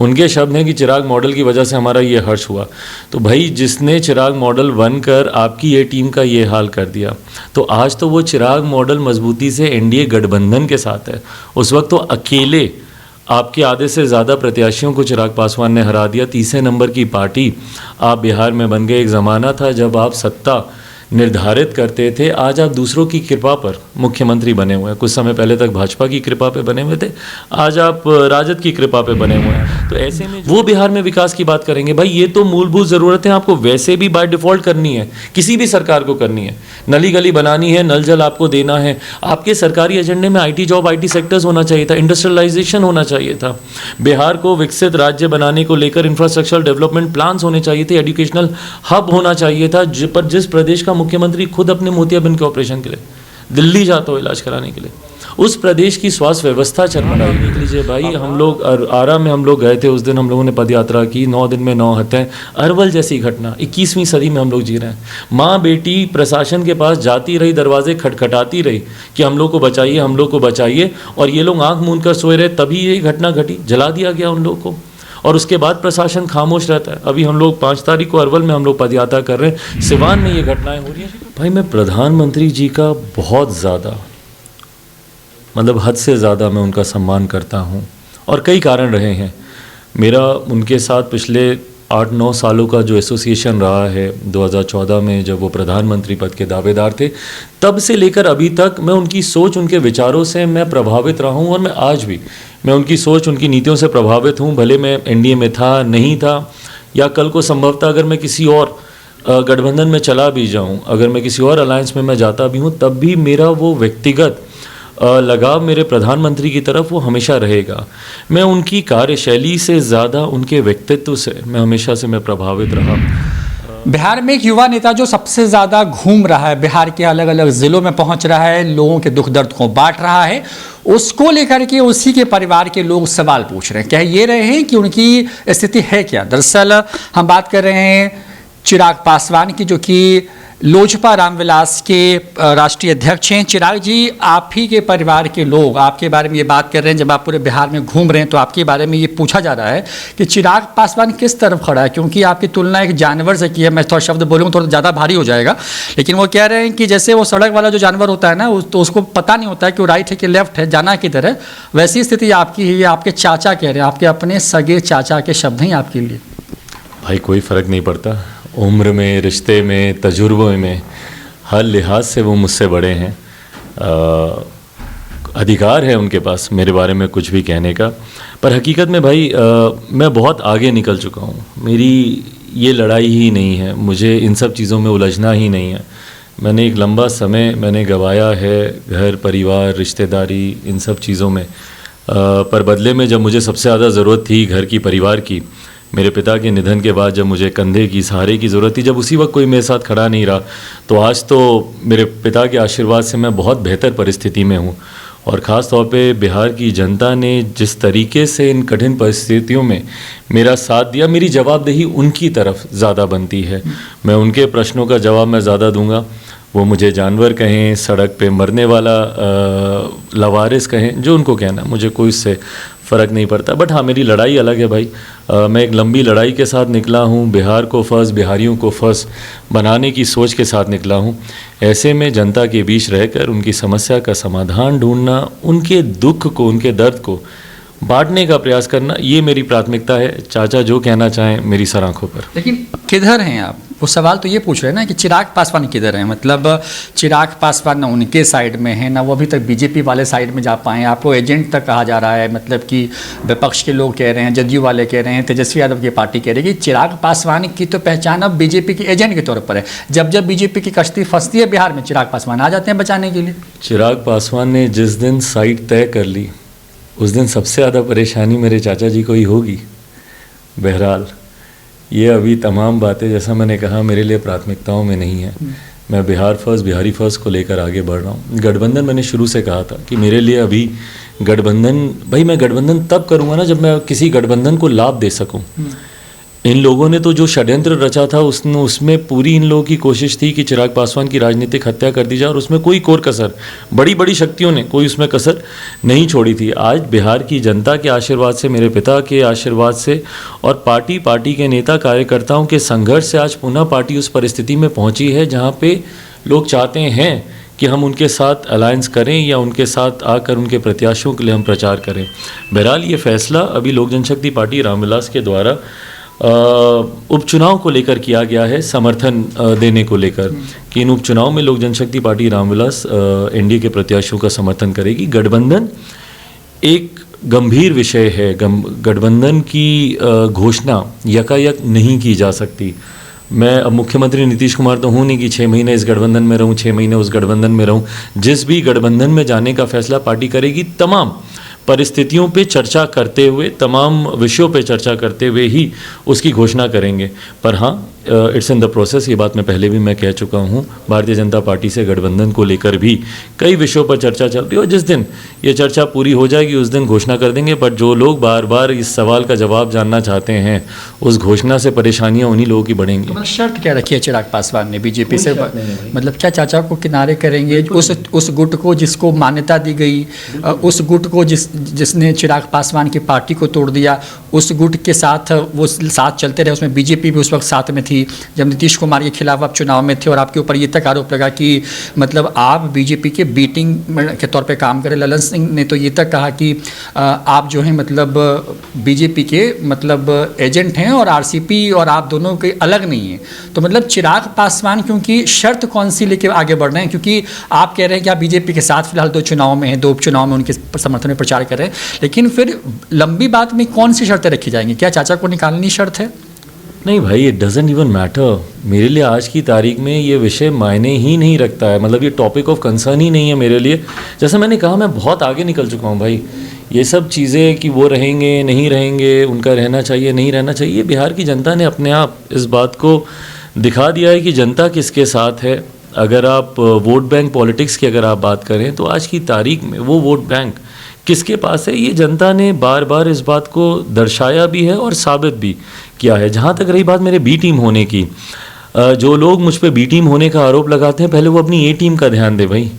उनके शब्द हैं कि चिराग मॉडल की वजह से हमारा ये हर्ष हुआ। तो भाई जिसने चिराग मॉडल बनकर आपकी ये टीम का ये हाल कर दिया, तो आज तो वो चिराग मॉडल मजबूती से एनडीए गठबंधन के साथ है। उस वक्त तो अकेले आपके आधे से ज़्यादा प्रत्याशियों को चिराग पासवान ने हरा दिया। तीसरे नंबर की पार्टी आप बिहार में बन गए। एक ज़माना था जब आप सत्ता निर्धारित करते थे, आज आप दूसरों की कृपा पर मुख्यमंत्री बने हुए हैं। कुछ समय पहले तक भाजपा की कृपा पे बने हुए थे, आज आप राजद की कृपा पे बने हुए हैं। तो ऐसे में वो बिहार में विकास की बात करेंगे, भाई ये तो मूलभूत ज़रूरतें आपको वैसे भी बाय डिफ़ॉल्ट करनी है, किसी भी सरकार को करनी है। नली गली बनानी है, नल जल आपको देना है। आपके सरकारी एजेंडे में IT जॉब, IT सेक्टर्स होना चाहिए था, इंडस्ट्रियलाइजेशन होना चाहिए था। बिहार को विकसित राज्य बनाने को लेकर इंफ्रास्ट्रक्चर डेवलपमेंट प्लान्स होने चाहिए थे, एजुकेशनल हब होना चाहिए था। पर जिस प्रदेश का मुख्यमंत्री खुद अपने मोतियाबिंद के ऑपरेशन के लिए दिल्ली जाता हो इलाज कराने के लिए, उस प्रदेश की स्वास्थ्य व्यवस्था चरमराई। देख लीजिए भाई, हम लोग आरा में हम लोग गए थे, उस दिन हम लोगों ने पदयात्रा की, 9 दिन में 9 हत्याएं। अरवल जैसी घटना 21वीं सदी में हम लोग जी रहे हैं। माँ बेटी प्रशासन के पास जाती रही, दरवाजे खटखटाती रही कि हम लोग को बचाइए, हम लोग को बचाइए, और ये लोग आंख मूंद कर सोए रहे, तभी ये घटना घटी, जला दिया गया उन लोग को। और उसके बाद प्रशासन खामोश रहता है। अभी हम लोग 5 तारीख को अरवल में हम लोग पदयात्रा कर रहे हैं, सिवान में ये घटनाएं हो रही हैं। भाई मैं प्रधानमंत्री जी का बहुत ज़्यादा, मतलब हद से ज़्यादा मैं उनका सम्मान करता हूँ, और कई कारण रहे हैं। मेरा उनके साथ पिछले 8-9 सालों का जो एसोसिएशन रहा है, 2014 में जब वो प्रधानमंत्री पद के दावेदार थे, तब से लेकर अभी तक मैं उनकी सोच, उनके विचारों से मैं प्रभावित रहा हूँ, और मैं आज भी मैं उनकी सोच, उनकी नीतियों से प्रभावित हूँ। भले मैं एनडीए में था, नहीं था, या कल को संभवतः अगर मैं किसी और गठबंधन में चला भी जाऊँ, अगर मैं किसी और अलायंस में मैं जाता भी हूँ, तब भी मेरा वो व्यक्तिगत लगाव मेरे प्रधानमंत्री की तरफ वो हमेशा रहेगा। मैं उनकी कार्यशैली से ज़्यादा उनके व्यक्तित्व से मैं हमेशा से मैं प्रभावित रहा। बिहार में एक युवा नेता जो सबसे ज़्यादा घूम रहा है, बिहार के अलग अलग ज़िलों में पहुंच रहा है, लोगों के दुख दर्द को बांट रहा है, उसको लेकर के उसी के परिवार के लोग सवाल पूछ रहे हैं, कह ये रहे हैं कि उनकी स्थिति है क्या। दरअसल हम बात कर रहे हैं चिराग पासवान की, जो कि लोजपा रामविलास के राष्ट्रीय अध्यक्ष हैं। चिराग जी, आप ही के परिवार के लोग आपके बारे में ये बात कर रहे हैं, जब आप पूरे बिहार में घूम रहे हैं तो आपके बारे में ये पूछा जा रहा है कि चिराग पासवान किस तरफ खड़ा है, क्योंकि आपकी तुलना एक जानवर से की है। मैं थोड़ा शब्द बोलूँ थोड़ा ज़्यादा भारी हो जाएगा, लेकिन वो कह रहे हैं कि जैसे वो सड़क वाला जो जानवर होता है ना, तो उसको पता नहीं होता है कि वो राइट है कि लेफ्ट है, जाना किधर है, वैसी स्थिति आपकी है। ये आपके चाचा कह रहे हैं, आपके अपने सगे चाचा के शब्द हैं आपके लिए। भाई कोई फ़र्क नहीं पड़ता, उम्र में, रिश्ते में, तजुर्बे में, हर लिहाज से वो मुझसे बड़े हैं। अधिकार है उनके पास मेरे बारे में कुछ भी कहने का। पर हकीकत में भाई मैं बहुत आगे निकल चुका हूँ। मेरी ये लड़ाई ही नहीं है, मुझे इन सब चीज़ों में उलझना ही नहीं है। मैंने एक लंबा समय मैंने गंवाया है, घर परिवार, रिश्तेदारी, इन सब चीज़ों में। पर बदले में जब मुझे सबसे ज़्यादा ज़रूरत थी घर की, परिवार की, मेरे पिता के निधन के बाद जब मुझे कंधे की, सहारे की ज़रूरत थी, जब उसी वक्त कोई मेरे साथ खड़ा नहीं रहा, तो आज तो मेरे पिता के आशीर्वाद से मैं बहुत बेहतर परिस्थिति में हूँ। और ख़ास तौर पे बिहार की जनता ने जिस तरीके से इन कठिन परिस्थितियों में मेरा साथ दिया, मेरी जवाबदेही उनकी तरफ ज़्यादा बनती है। मैं उनके प्रश्नों का जवाब मैं ज़्यादा दूंगा। वो मुझे जानवर कहें, सड़क पे मरने वाला लवारिस कहें, जो उनको कहना, मुझे कोई इससे फ़र्क नहीं पड़ता। बट हाँ, मेरी लड़ाई अलग है भाई। मैं एक लंबी लड़ाई के साथ निकला हूँ, बिहार को फर्स्ट, बिहारियों को फर्स्ट बनाने की सोच के साथ निकला हूँ। ऐसे में जनता के बीच रहकर उनकी समस्या का समाधान ढूंढना, उनके दुख को, उनके दर्द को बांटने का प्रयास करना, ये मेरी प्राथमिकता है। चाचा जो कहना चाहें मेरी सर आँखों पर। लेकिन किधर हैं आप? वो सवाल तो ये पूछ रहे हैं ना कि चिराग पासवान किधर हैं। मतलब चिराग पासवान ना उनके साइड में है, ना वो अभी तक बीजेपी वाले साइड में जा पाए। आपको एजेंट तक कहा जा रहा है, मतलब कि विपक्ष के लोग कह रहे हैं, जदयू वाले कह रहे हैं, तेजस्वी यादव की पार्टी कह रही है कि चिराग पासवान की तो पहचान अब बीजेपी के एजेंट के तौर पर है। जब जब बीजेपी की कश्ती फंसती है बिहार में, चिराग पासवान आ जाते हैं बचाने के लिए। चिराग पासवान ने जिस दिन साइड तय कर ली, उस दिन सबसे ज़्यादा परेशानी मेरे चाचा जी को ही होगी। बहरहाल ये अभी तमाम बातें, जैसा मैंने कहा, मेरे लिए प्राथमिकताओं में नहीं है। मैं बिहार फर्स्ट, बिहारी फर्स्ट को लेकर आगे बढ़ रहा हूँ। गठबंधन मैंने शुरू से कहा था कि मेरे लिए अभी गठबंधन, भाई मैं गठबंधन तब करूँगा ना जब मैं किसी गठबंधन को लाभ दे सकूँ। इन लोगों ने तो जो षड्यंत्र रचा था उसमें पूरी इन लोगों की कोशिश थी कि चिराग पासवान की राजनीतिक हत्या कर दी जाए, और उसमें कोई कोर कसर, बड़ी बड़ी शक्तियों ने कोई उसमें कसर नहीं छोड़ी थी। आज बिहार की जनता के आशीर्वाद से, मेरे पिता के आशीर्वाद से और पार्टी के नेता कार्यकर्ताओं के संघर्ष से आज पुनः पार्टी उस परिस्थिति में पहुंची है जहां पे लोग चाहते हैं कि हम उनके साथ अलायंस करें या उनके साथ आकर उनके प्रत्याशियों के लिए हम प्रचार करें। बहरहाल ये फैसला अभी लोक जनशक्ति पार्टी रामविलास के द्वारा उपचुनाव को लेकर किया गया है, समर्थन देने को लेकर कि इन उपचुनाव में लोक जनशक्ति पार्टी रामविलास एनडीए के प्रत्याशियों का समर्थन करेगी। गठबंधन एक गंभीर विषय है, गठबंधन की घोषणा यकायक नहीं की जा सकती। मैं अब मुख्यमंत्री नीतीश कुमार तो हूँ नहीं कि 6 महीने इस गठबंधन में रहूँ, 6 महीने उस गठबंधन में रहूँ। जिस भी गठबंधन में जाने का फैसला पार्टी करेगी, तमाम परिस्थितियों पे चर्चा करते हुए, तमाम विषयों पे चर्चा करते हुए ही उसकी घोषणा करेंगे। पर हाँ, इट्स इन द प्रोसेस, ये बात मैं पहले भी मैं कह चुका हूँ। भारतीय जनता पार्टी से गठबंधन को लेकर भी कई विषयों पर चर्चा चल रही है और जिस दिन ये चर्चा पूरी हो जाएगी उस दिन घोषणा कर देंगे। बट जो लोग बार बार इस सवाल का जवाब जानना चाहते हैं, उस घोषणा से परेशानियाँ उन्हीं लोगों की बढ़ेंगी। तो शर्त क्या रखी है चिराग पासवान ने बीजेपी से? मतलब क्या चाचा को किनारे करेंगे? उस गुट को जिसको मान्यता दी गई, उस गुट को जिसने चिराग पासवान की पार्टी को तोड़ दिया, उस गुट के साथ वो साथ चलते रहे। उसमें बीजेपी भी उस वक्त साथ में थी जब नीतीश कुमार के खिलाफ आप चुनाव में थे, और आपके ऊपर ये तक आरोप लगा कि मतलब आप बीजेपी के बीटिंग के तौर पे काम करें। ललन सिंह ने तो ये तक कहा कि आप जो है मतलब बीजेपी के मतलब एजेंट हैं और आरसीपी और आप दोनों के अलग नहीं हैं। तो मतलब चिराग पासवान क्योंकि शर्त कौन सी लेके आगे बढ़ रहे हैं? क्योंकि आप कह रहे हैं कि आप बीजेपी के साथ फिलहाल 2 चुनाव में हैं, 2 उपचुनाव में उनके समर्थन में प्रचार कर रहे हैं, लेकिन फिर लंबी बात में कौन सी शर्तें रखी जाएंगी? क्या चाचा को निकालनी शर्त है? नहीं भाई, इट डजेंट इवन मैटर। मेरे लिए आज की तारीख में ये विषय मायने ही नहीं रखता है। मतलब ये टॉपिक ऑफ कंसर्न ही नहीं है मेरे लिए। जैसे मैंने कहा, मैं बहुत आगे निकल चुका हूँ भाई। ये सब चीज़ें कि वो रहेंगे नहीं रहेंगे, उनका रहना चाहिए नहीं रहना चाहिए, बिहार की जनता ने अपने आप इस बात को दिखा दिया है कि जनता किसके साथ है। अगर आप वोट बैंक पॉलिटिक्स की अगर आप बात करें तो आज की तारीख में वो वोट बैंक किसके पास है, ये जनता ने बार बार इस बात को दर्शाया भी है और साबित भी किया है। जहाँ तक रही बात मेरे बी टीम होने की, जो लोग मुझ पे बी टीम होने का आरोप लगाते हैं, पहले वो अपनी ए टीम का ध्यान दे भाई।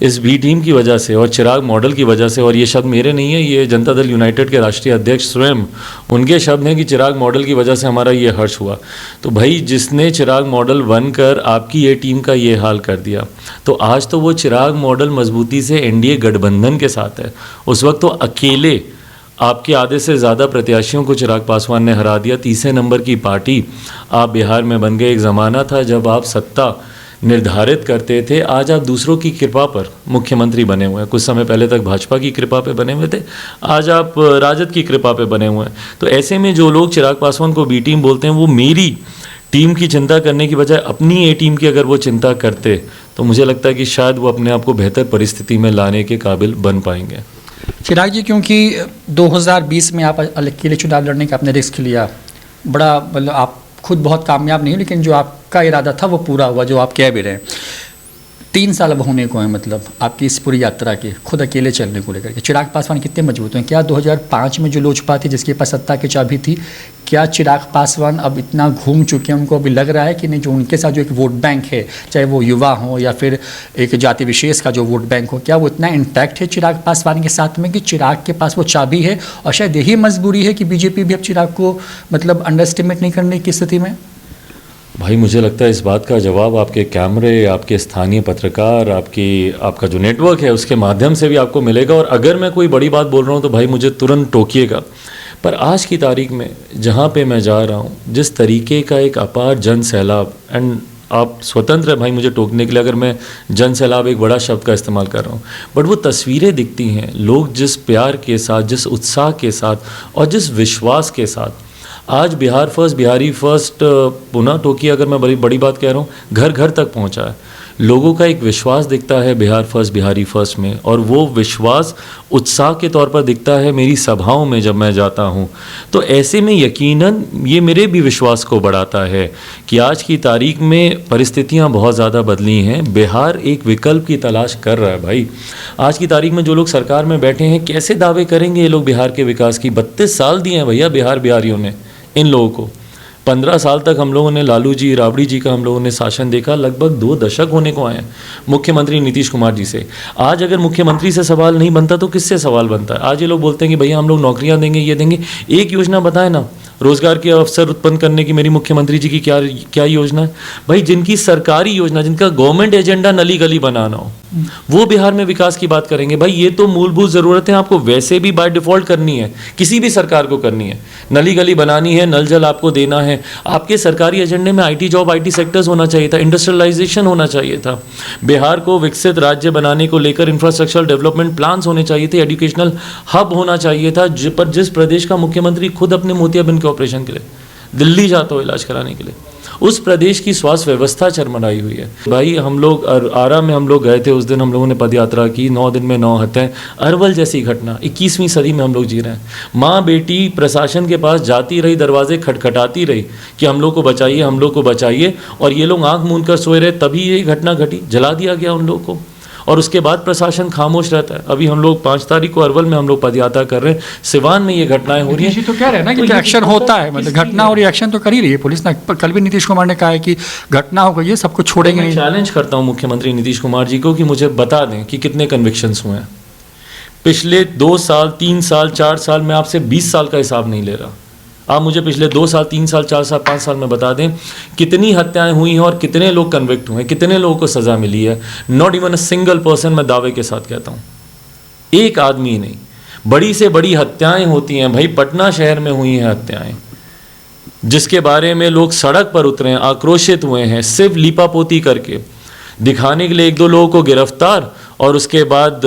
इस बी टीम की वजह से और चिराग मॉडल की वजह से, और ये शब्द मेरे नहीं है, ये जनता दल यूनाइटेड के राष्ट्रीय अध्यक्ष स्वयं उनके शब्द हैं कि चिराग मॉडल की वजह से हमारा ये हर्ष हुआ। तो भाई, जिसने चिराग मॉडल बनकर आपकी ये टीम का ये हाल कर दिया, तो आज तो वो चिराग मॉडल मजबूती से एनडीए गठबंधन के साथ है। उस वक्त तो अकेले आपके आधे से ज़्यादा प्रत्याशियों को चिराग पासवान ने हरा दिया। तीसरे नंबर की पार्टी आप बिहार में बन गए। एक ज़माना था जब आप सत्ता निर्धारित करते थे, आज आप दूसरों की कृपा पर मुख्यमंत्री बने हुए हैं। कुछ समय पहले तक भाजपा की कृपा पे बने हुए थे, आज आप राजद की कृपा पे बने हुए हैं। तो ऐसे में जो लोग चिराग पासवान को बी टीम बोलते हैं, वो मेरी टीम की चिंता करने की बजाय अपनी ए टीम की अगर वो चिंता करते तो मुझे लगता है कि शायद वो अपने आप को बेहतर परिस्थिति में लाने के काबिल बन पाएंगे। चिराग जी, क्योंकि 2020 में आप अकेले चुनाव लड़ने का आपने रिस्क लिया, बड़ा मतलब आप खुद बहुत कामयाब नहीं, लेकिन जो आपका इरादा था वो पूरा हुआ, जो आप कह भी रहे हैं। 3 साल अब होने को है मतलब आपकी इस पूरी यात्रा के, खुद अकेले चलने को लेकर के। चिराग पासवान कितने मजबूत हैं? क्या 2005 में जो लोजपा थी जिसके पास सत्ता की चाबी थी, क्या चिराग पासवान अब इतना घूम चुके हैं, उनको अभी लग रहा है कि नहीं, जो उनके साथ जो एक वोट बैंक है, चाहे वो युवा हो या फिर एक जाति विशेष का जो वोट बैंक हो, क्या वो इतना इंटैक्ट है चिराग पासवान के साथ में कि चिराग के पास वो चाबी है? और शायद यही मजबूरी है कि बीजेपी भी अब चिराग को मतलब अंडर एस्टिमेट नहीं करने की स्थिति में? भाई, मुझे लगता है इस बात का जवाब आपके कैमरे, आपके स्थानीय पत्रकार, आपका जो नेटवर्क है उसके माध्यम से भी आपको मिलेगा। और अगर मैं कोई बड़ी बात बोल रहा हूँ तो भाई मुझे तुरंत टोकिएगा। पर आज की तारीख में जहाँ पे मैं जा रहा हूँ, जिस तरीके का एक अपार जन सैलाब, एंड आप स्वतंत्र हैं भाई मुझे टोकने के लिए अगर मैं जन सैलाब एक बड़ा शब्द का इस्तेमाल कर रहा हूँ, बट वो तस्वीरें दिखती हैं, लोग जिस प्यार के साथ, जिस उत्साह के साथ और जिस विश्वास के साथ आज बिहार फर्स्ट, बिहारी फर्स्ट, पुनः टोकी अगर मैं बड़ी बात कह रहा हूँ, घर घर तक पहुँचा है। लोगों का एक विश्वास दिखता है बिहार फर्स्ट, बिहारी फर्स्ट में, और वो विश्वास उत्साह के तौर पर दिखता है मेरी सभाओं में जब मैं जाता हूँ। तो ऐसे में यकीनन ये मेरे भी विश्वास को बढ़ाता है कि आज की तारीख में परिस्थितियाँ बहुत ज़्यादा बदली हैं। बिहार एक विकल्प की तलाश कर रहा है भाई। आज की तारीख में जो लोग सरकार में बैठे हैं, कैसे दावे करेंगे ये लोग बिहार के विकास की? 32 साल दिए हैं भैया बिहारियों ने इन लोगों को। 15 साल तक हम लोगों ने लालू जी, राबड़ी जी का हम लोगों ने शासन देखा, लगभग 2 दशक होने को आए हैं मुख्यमंत्री नीतीश कुमार जी से। आज अगर मुख्यमंत्री से सवाल नहीं बनता तो किससे सवाल बनता है? आज ये लोग बोलते हैं कि भैया हम लोग नौकरियां देंगे, ये देंगे। एक योजना बताएं ना, रोजगार के अवसर उत्पन्न करने की मेरी मुख्यमंत्री जी की क्या योजना है? भाई जिनकी सरकारी योजना, जिनका गवर्नमेंट एजेंडा नली गली बनाना हो, वो बिहार में विकास की बात करेंगे। भाई ये तो मूलभूत जरूरतें आपको वैसे भी बाय डिफॉल्ट करनी है, किसी भी सरकार को करनी है। नली गली बनानी है, नल जल आपको देना है। आपके सरकारी एजेंडे में आईटी जॉब, आईटी सेक्टर्स होना चाहिए था, इंडस्ट्रियलाइजेशन होना चाहिए था। बिहार को विकसित राज्य बनाने को लेकर इंफ्रास्ट्रक्चर डेवलपमेंट प्लान्स होने चाहिए थे, एजुकेशनल हब होना चाहिए था। पर जिस प्रदेश का मुख्यमंत्री खुद अपने मोतियाबिंद के ऑपरेशन के लिए दिल्ली जाता हो इलाज कराने के लिए, उस प्रदेश की स्वास्थ्य व्यवस्था चरमराई हुई है। भाई हम लोग आरा में हम लोग गए थे, उस दिन हम लोगों ने पदयात्रा की, 9 दिन में 9 हत्याएं। अरवल जैसी घटना 21वीं सदी में हम लोग जी रहे हैं। माँ बेटी प्रशासन के पास जाती रही, दरवाजे खटखटाती रही कि हम लोग को बचाइए, हम लोग को बचाइए, और ये लोग आंख मूंद कर सोए रहे, तभी ये घटना घटी, जला दिया गया उन लोग को। और उसके बाद प्रशासन खामोश रहता है। अभी हम लोग 5 तारीख को अरवल में हम लोग पदयात्रा कर रहे हैं, सिवान में ये घटनाएं हो रही हैं। तो कह रहे हैं ना कि एक्शन होता है, मतलब घटना और रिएक्शन तो कर ही रही है पुलिस ना। कल भी नीतीश कुमार ने कहा है कि घटना हो गई है, सबको छोड़ेंगे नहीं। चैलेंज करता हूं मुख्यमंत्री नीतीश कुमार जी को कि मुझे बता दें कि कितने कन्विक्शंस हुए हैं पिछले 2 साल, 3 साल, 4 साल। मैं आपसे 20 साल का हिसाब नहीं ले रहा, आप मुझे पिछले 2 साल, 3 साल, 4 साल, 5 साल में बता दें कितनी हत्याएं हुई हैं और कितने लोग कन्विक्ट हुए हैं, कितने लोगों को सज़ा मिली है। Not even a single person, मैं दावे के साथ कहता हूँ, एक आदमी नहीं। बड़ी से बड़ी हत्याएं होती हैं भाई, पटना शहर में हुई हैं हत्याएं, जिसके बारे में लोग सड़क पर उतरे हैं, आक्रोशित हुए हैं, सिर्फ लीपापोती करके दिखाने के लिए 1-2 लोगों को गिरफ्तार, और उसके बाद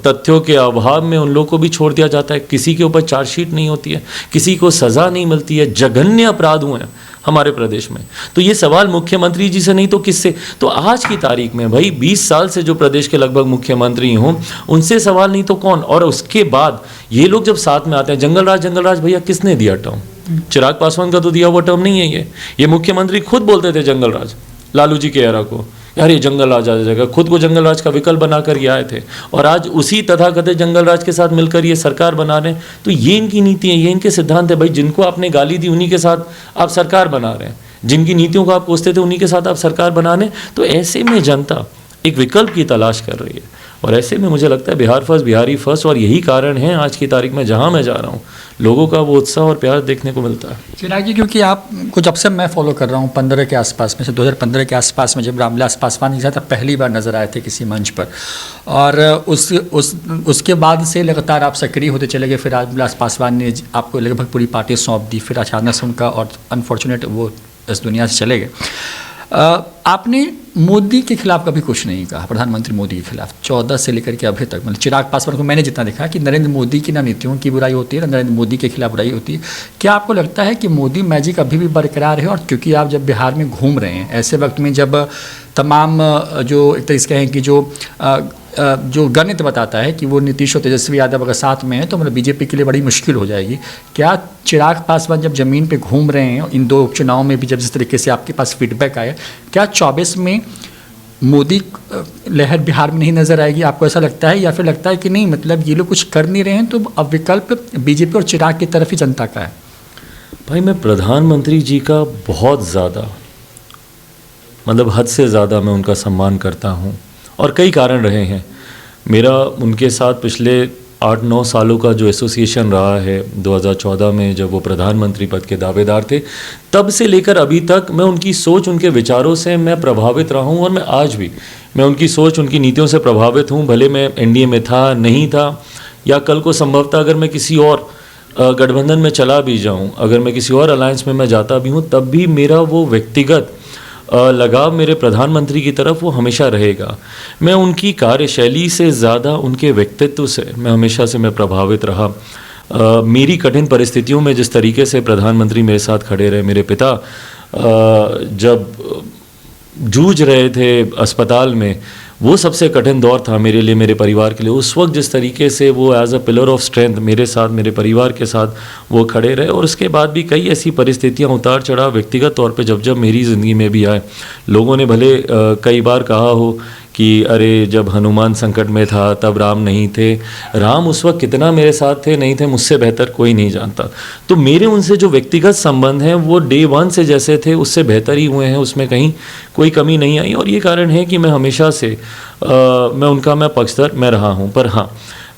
तथ्यों के अभाव में उन लोगों को भी छोड़ दिया जाता है। किसी के ऊपर चार्जशीट नहीं होती है, किसी को सज़ा नहीं मिलती है। जघन्य अपराध हुए हैं हमारे प्रदेश में। तो ये सवाल मुख्यमंत्री जी से नहीं तो किससे? तो आज की तारीख में भाई 20 साल से जो प्रदेश के लगभग मुख्यमंत्री हों, उनसे सवाल नहीं तो कौन? और उसके बाद ये लोग जब साथ में आते हैं, जंगलराज भैया किसने दिया टर्म? चिराग पासवान का तो दिया हुआ टर्म नहीं है ये मुख्यमंत्री खुद बोलते थे जंगलराज, लालू जी के एरा को, यार ये जंगल राज आ जाएगा। खुद को जंगल राज का विकल्प बनाकर ये आए थे, और आज उसी तथाकथित जंगल राज के साथ मिलकर ये सरकार बना रहे हैं। तो ये इनकी नीति है, ये इनके सिद्धांत है। भाई जिनको आपने गाली दी उन्हीं के साथ आप सरकार बना रहे हैं, जिनकी नीतियों को आप कोसते थे उन्हीं के साथ आप सरकार बना रहे हैं। तो ऐसे में जनता एक विकल्प की तलाश कर रही है, और ऐसे में मुझे लगता है बिहार फर्स्ट, बिहारी फर्स्ट। और यही कारण है आज की तारीख में जहाँ मैं जा रहा हूँ लोगों का वो उत्साह और प्यार देखने को मिलता है। चिराग जी, क्योंकि आपको जब से मैं फॉलो कर रहा हूँ 15 के आसपास में से, 2015 के आसपास में जब रामविलास पासवान जी तब पहली बार नजर आए थे किसी मंच पर, और उसके बाद से लगातार आप सक्रिय होते चले गए। फिर रामविलास पासवान ने आपको लगभग पूरी पार्टी सौंप दी, फिर अचानक से उनका और अनफॉर्चुनेट वो इस दुनिया से चले गए। आपने मोदी के खिलाफ कभी कुछ नहीं कहा, प्रधानमंत्री मोदी के खिलाफ 14 से लेकर के अभी तक। मतलब चिराग पासवान को मैंने जितना देखा कि नरेंद्र मोदी की ना नीतियों की बुराई होती है, ना नरेंद्र मोदी के खिलाफ बुराई होती है। क्या आपको लगता है कि मोदी मैजिक अभी भी बरकरार है? और क्योंकि आप जब बिहार में घूम रहे हैं ऐसे वक्त में, जब तमाम जो एक तरह से कहें कि जो गणित बताता है कि वो नीतीश और तेजस्वी यादव अगर साथ में है तो मतलब बीजेपी के लिए बड़ी मुश्किल हो जाएगी। क्या चिराग पासवान जब ज़मीन पे घूम रहे हैं, इन 2 उपचुनाव में भी जब जिस तरीके से आपके पास फीडबैक आया, क्या 24 में मोदी लहर बिहार में नहीं नज़र आएगी? आपको ऐसा लगता है, या फिर लगता है कि नहीं, मतलब ये लोग कुछ कर नहीं रहे हैं तो अब विकल्प बीजेपी और चिराग की तरफ ही जनता का है? भाई मैं प्रधानमंत्री जी का बहुत ज़्यादा, मतलब हद से ज़्यादा मैं उनका सम्मान करता हूँ, और कई कारण रहे हैं। मेरा उनके साथ पिछले 8-9 सालों का जो एसोसिएशन रहा है, 2014 में जब वो प्रधानमंत्री पद के दावेदार थे, तब से लेकर अभी तक मैं उनकी सोच, उनके विचारों से मैं प्रभावित रहा हूँ, और मैं आज भी मैं उनकी सोच, उनकी नीतियों से प्रभावित हूँ। भले मैं एनडीए में था, नहीं था, या कल को संभवतः अगर मैं किसी और गठबंधन में चला भी जाऊँ, अगर मैं किसी और अलायंस में मैं जाता भी हूँ, तब भी मेरा वो व्यक्तिगत लगाव मेरे प्रधानमंत्री की तरफ वो हमेशा रहेगा। मैं उनकी कार्यशैली से ज़्यादा उनके व्यक्तित्व से मैं हमेशा से मैं प्रभावित रहा। मेरी कठिन परिस्थितियों में जिस तरीके से प्रधानमंत्री मेरे साथ खड़े रहे, मेरे पिता जब जूझ रहे थे अस्पताल में, वो सबसे कठिन दौर था मेरे लिए, मेरे परिवार के लिए। उस वक्त जिस तरीके से वो as a pillar of strength मेरे साथ, मेरे परिवार के साथ वो खड़े रहे, और उसके बाद भी कई ऐसी परिस्थितियां उतार चढ़ाव व्यक्तिगत तौर पे जब जब मेरी ज़िंदगी में भी आए, लोगों ने भले कई बार कहा हो कि अरे जब हनुमान संकट में था तब राम नहीं थे। राम उस वक्त कितना मेरे साथ थे नहीं थे मुझसे बेहतर कोई नहीं जानता। तो मेरे उनसे जो व्यक्तिगत संबंध हैं वो डे वन से जैसे थे उससे बेहतर ही हुए हैं, उसमें कहीं कोई कमी नहीं आई। और ये कारण है कि मैं हमेशा से मैं पक्षधर मैं रहा हूँ। पर हाँ,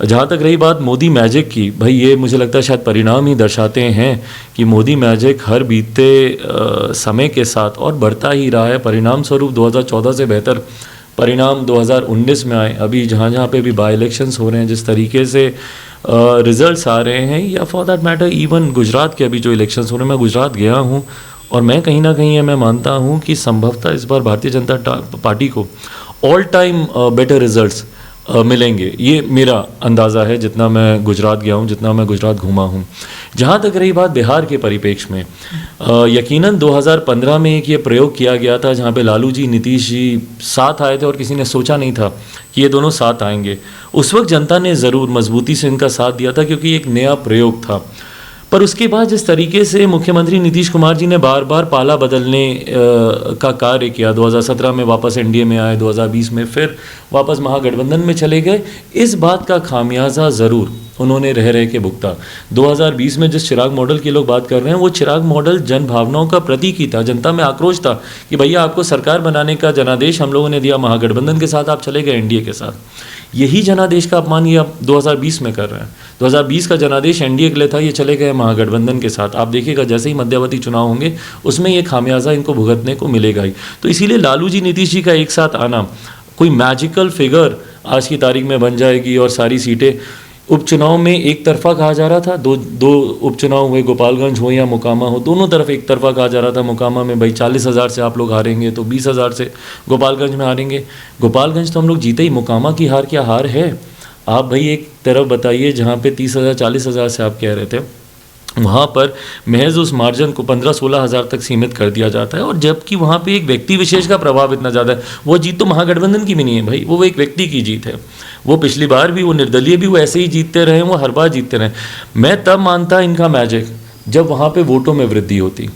जहाँ तक रही बात मोदी मैजिक की, भाई ये मुझे लगता है शायद परिणाम ही दर्शाते हैं कि मोदी मैजिक हर बीतते समय के साथ और बढ़ता ही रहा है। परिणाम स्वरूप 2014 से बेहतर परिणाम 2019 में आए। अभी जहाँ जहाँ पे भी बाई इलेक्शंस हो रहे हैं, जिस तरीके से रिजल्ट्स आ रहे हैं, या for that matter even Gujarat के अभी जो इलेक्शंस हो रहे हैं, मैं गुजरात गया हूँ और मैं कहीं ना कहीं मैं मानता हूँ कि संभवतः इस बार भारतीय जनता पार्टी को ऑल टाइम बेटर रिजल्ट्स मिलेंगे। ये मेरा अंदाज़ा है जितना मैं गुजरात गया हूँ, जितना मैं गुजरात घूमा हूँ। जहाँ तक रही बात बिहार के परिप्रेक्ष्य में, यकीनन 2015 में एक ये प्रयोग किया गया था जहाँ पे लालू जी नीतीश जी साथ आए थे और किसी ने सोचा नहीं था कि ये दोनों साथ आएंगे। उस वक्त जनता ने ज़रूर मजबूती से इनका साथ दिया था क्योंकि एक नया प्रयोग था। पर उसके बाद जिस तरीके से मुख्यमंत्री नीतीश कुमार जी ने बार बार पाला बदलने का कार्य किया, 2017 में वापस एनडीए में आए, 2020 में फिर वापस महागठबंधन में चले गए, इस बात का खामियाजा ज़रूर उन्होंने रह रह के भुगता। 2020 में जिस चिराग मॉडल की लोग बात कर रहे हैं, वो चिराग मॉडल जन भावनाओं का प्रतीक ही था। जनता में आक्रोश था कि भैया आपको सरकार बनाने का जनादेश हम लोगों ने दिया, महागठबंधन के साथ आप चले गए एनडीए के साथ। यही जनादेश का अपमान ये आप 2020 में कर रहे हैं। 2020 का जनादेश एनडीए के लिए था, ये चले गए महागठबंधन के साथ। आप देखिएगा जैसे ही मध्यावधि चुनाव होंगे उसमें ये खामियाजा इनको भुगतने को मिलेगा ही। तो इसीलिए लालू जी नीतीश जी का एक साथ आना कोई मैजिकल फिगर आज की तारीख में बन जाएगी और सारी सीटें उपचुनाव में एक तरफा कहा जा रहा था। दो उपचुनाव हुए, गोपालगंज हो या मोकामा हो, दोनों तरफ एक तरफा कहा जा रहा था। मोकामा में भाई 40,000 से आप लोग हारेंगे तो 20,000 से गोपालगंज में हारेंगे। गोपालगंज तो हम लोग जीते ही, मोकामा की हार क्या हार है? आप भाई एक तरफ बताइए जहाँ पे 30,000 40,000 से आप कह रहे थे, वहाँ पर महज उस मार्जिन को 15-16 हज़ार तक सीमित कर दिया जाता है। और जबकि वहाँ पे एक व्यक्ति विशेष का प्रभाव इतना ज़्यादा है। वो जीत तो महागठबंधन की भी नहीं है भाई, वो एक व्यक्ति की जीत है। वो पिछली बार भी, वो निर्दलीय भी, वो ऐसे ही जीतते रहे, वो हर बार जीतते रहे। मैं तब मानता इनका मैजिक जब वहाँ पे वोटों में वृद्धि होती।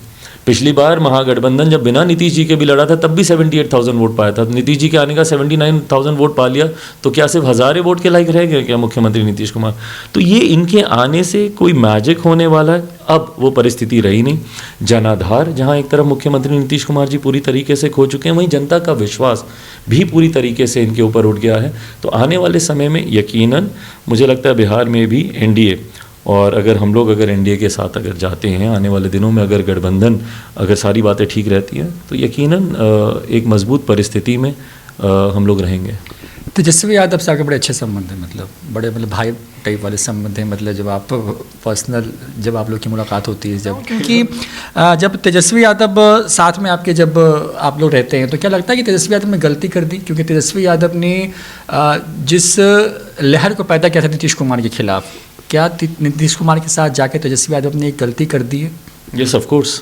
पिछली बार महागठबंधन जब बिना नीतीश जी के भी लड़ा था तब भी 78,000 वोट पाया था। नीतीश जी के आने का 79,000 वोट पा लिया तो क्या सिर्फ हज़ारे वोट के लायक रह गए क्या मुख्यमंत्री नीतीश कुमार? तो ये इनके आने से कोई मैजिक होने वाला है। अब वो परिस्थिति रही नहीं। जनाधार जहाँ एक तरफ मुख्यमंत्री नीतीश कुमार जी पूरी तरीके से खो चुके हैं, वहीं जनता का विश्वास भी पूरी तरीके से इनके ऊपर उठ गया है। तो आने वाले समय में यकीनन मुझे लगता है बिहार में भी एनडीए, और अगर हम लोग अगर एनडीए के साथ अगर जाते हैं आने वाले दिनों में, अगर गठबंधन अगर सारी बातें ठीक रहती हैं तो यकीनन एक मजबूत परिस्थिति में हम लोग रहेंगे। तेजस्वी यादव से आपके बड़े अच्छे संबंध हैं, मतलब भाई टाइप वाले संबंध हैं, मतलब जब आप पर्सनल जब आप लोग की मुलाकात होती है, जब क्योंकि जब तेजस्वी यादव साथ में आपके जब आप लोग रहते हैं तो क्या लगता है कि तेजस्वी यादव ने गलती कर दी? क्योंकि तेजस्वी यादव ने जिस लहर को पैदा किया था नीतीश कुमार के खिलाफ, क्या नीतीश कुमार के साथ जाके तेजस्वी यादव ने एक गलती कर दी है? Yes of course.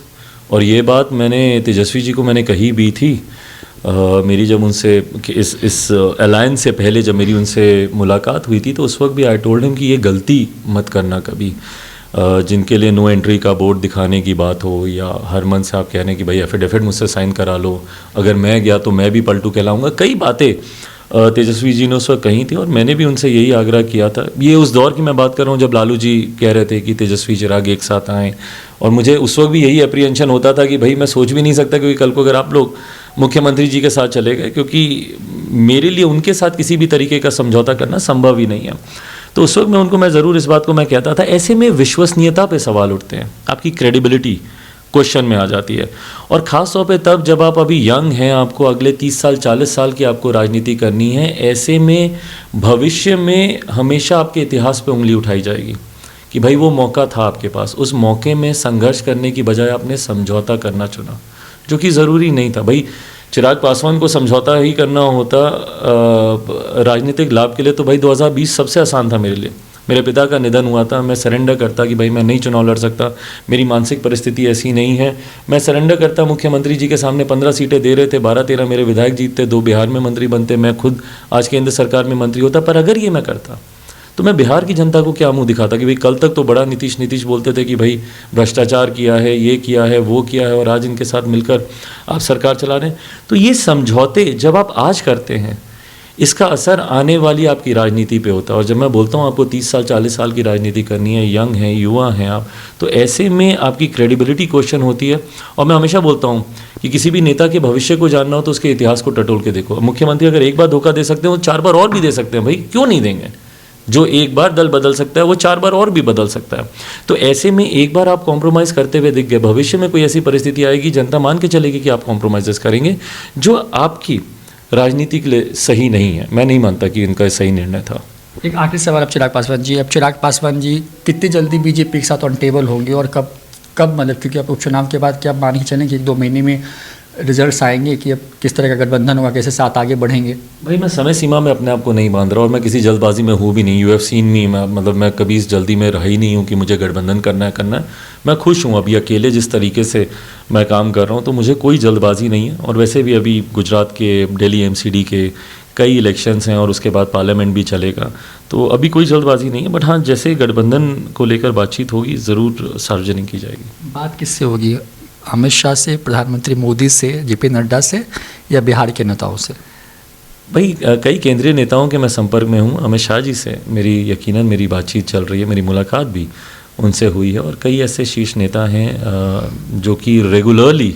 और ये बात मैंने तेजस्वी जी को मैंने कही भी थी। मेरी जब उनसे इस अलायंस से पहले जब मेरी उनसे मुलाकात हुई थी तो उस वक्त भी आई टोल्ड हिम कि ये गलती मत करना कभी। जिनके लिए नो एंट्री का बोर्ड दिखाने की बात हो, या हर मन से आप कह रहे हैं कि भाई एफिडेविट मुझसे साइन करा लो, अगर मैं गया तो मैं भी पलटू कहलाऊँगा, कई बातें तेजस्वी जी ने उस वक्त कही थी और मैंने भी उनसे यही आग्रह किया था। ये उस दौर की मैं बात कर रहा हूँ जब लालू जी कह रहे थे कि तेजस्वी चिराग एक साथ आएँ, और मुझे उस वक्त भी यही अप्रीहेंशन होता था कि भाई मैं सोच भी नहीं सकता क्योंकि कल को अगर आप लोग मुख्यमंत्री जी के साथ चले गए, क्योंकि मेरे लिए उनके साथ किसी भी तरीके का समझौता करना संभव ही नहीं है। तो उस वक्त मैं उनको मैं ज़रूर इस बात को मैं कहता था। ऐसे में विश्वसनीयता पे सवाल उठते हैं, आपकी क्रेडिबिलिटी क्वेश्चन में आ जाती है। और ख़ास तौर पे तब जब आप अभी यंग हैं, आपको अगले 30 साल 40 साल की आपको राजनीति करनी है, ऐसे में भविष्य में हमेशा आपके इतिहास पे उंगली उठाई जाएगी कि भाई वो मौका था आपके पास, उस मौके में संघर्ष करने की बजाय आपने समझौता करना चुना, जो कि ज़रूरी नहीं था। भाई चिराग पासवान को समझौता ही करना होता राजनीतिक लाभ के लिए तो भाई 2020 सबसे आसान था मेरे लिए। मेरे पिता का निधन हुआ था, मैं सरेंडर करता कि भाई मैं नहीं चुनाव लड़ सकता, मेरी मानसिक परिस्थिति ऐसी नहीं है, मैं सरेंडर करता। मुख्यमंत्री जी के सामने 15 सीटें दे रहे थे, 12-13 मेरे विधायक जीतते, 2 बिहार में मंत्री बनते, मैं खुद आज केंद्र सरकार में मंत्री होता। पर अगर ये मैं करता तो मैं बिहार की जनता को क्या मुंह दिखाता कि भाई कल तक तो बड़ा नीतीश बोलते थे कि भाई भ्रष्टाचार किया है, ये किया है, वो किया है, और आज इनके साथ मिलकर आप सरकार चला रहे हैं। तो ये समझौते जब आप आज करते हैं, इसका असर आने वाली आपकी राजनीति पे होता है। और जब मैं बोलता हूँ आपको 30 साल 40 साल की राजनीति करनी है, यंग हैं, युवा हैं आप, तो ऐसे में आपकी क्रेडिबिलिटी क्वेश्चन होती है। और मैं हमेशा बोलता हूँ कि किसी भी नेता के भविष्य को जानना हो तो उसके इतिहास को टटोल के देखो। मुख्यमंत्री अगर एक बार धोखा दे सकते हैं वो 4 बार और भी दे सकते हैं, भाई क्यों नहीं देंगे। जो एक बार दल बदल सकता है वो 4 बार और भी बदल सकता है। तो ऐसे में एक बार आप कॉम्प्रोमाइज़ करते हुए दिख गए, भविष्य में कोई ऐसी परिस्थिति आएगी, जनता मान के चलेगी कि आप कॉम्प्रोमाइज़ करेंगे जो आपकी राजनीति के लिए सही नहीं है। मैं नहीं मानता कि इनका सही निर्णय था। एक आखिरी सवाल अब चिराग पासवान जी, कितनी जल्दी बीजेपी के साथ ऑन टेबल होंगे और कब मतलब, क्योंकि अब उपचुनाव के बाद क्या मान के चलें कि 1-2 महीने में रिजल्ट्स आएंगे कि अब किस तरह का गठबंधन होगा, कैसे साथ आगे बढ़ेंगे? भाई मैं समय सीमा में अपने आप को नहीं बांध रहा और मैं किसी जल्दबाजी में हूँ भी नहीं। यू हैव सीन मी, मतलब मैं कभी इस जल्दी में रहा ही नहीं हूँ कि मुझे गठबंधन करना है। मैं खुश हूँ अभी अकेले जिस तरीके से मैं काम कर रहा हूँ, तो मुझे कोई जल्दबाजी नहीं है। और वैसे भी अभी गुजरात के, दिल्ली MCD के कई इलेक्शंस हैं और उसके बाद पार्लियामेंट भी चलेगा, तो अभी कोई जल्दबाजी नहीं है। बट हाँ, जैसे गठबंधन को लेकर बातचीत होगी ज़रूर सार्वजनिक की जाएगी। बात किससे होगी? अमित शाह से, प्रधानमंत्री मोदी से, JP नड्डा से, या बिहार के नेताओं से? भाई कई केंद्रीय नेताओं के मैं संपर्क में हूँ। अमित शाह जी से यकीनन मेरी बातचीत चल रही है, मेरी मुलाकात भी उनसे हुई है। और कई ऐसे शीर्ष नेता हैं जो कि रेगुलरली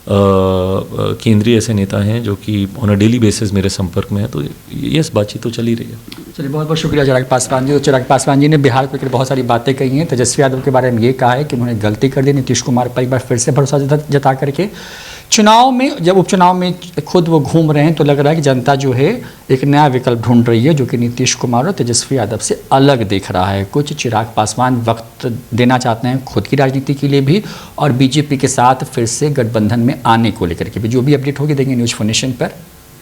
केंद्रीय ऐसे नेता हैं जो कि ऑन अ डेली बेसिस मेरे संपर्क में है। तो यस, बातचीत तो चल ही रही है। चलिए, बहुत बहुत शुक्रिया चिराग पासवान जी। तो चिराग पासवान जी ने बिहार को लेकर बहुत सारी बातें कही हैं। तेजस्वी यादव के बारे में ये कहा है कि उन्होंने गलती कर दी, नीतीश कुमार पर एक बार फिर से भरोसा जता करके चुनाव में, जब उपचुनाव में खुद वो घूम रहे हैं तो लग रहा है कि जनता जो है एक नया विकल्प ढूंढ रही है जो कि नीतीश कुमार और तेजस्वी यादव से अलग दिख रहा है। कुछ चिराग पासवान वक्त देना चाहते हैं खुद की राजनीति के लिए भी और बीजेपी के साथ फिर से गठबंधन में आने को लेकर के भी। जो भी अपडेट होगी देंगे न्यूज़4नेशन पर।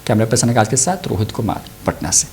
कैमरा पर्सन आकाश के साथ रोहित कुमार, पटना से।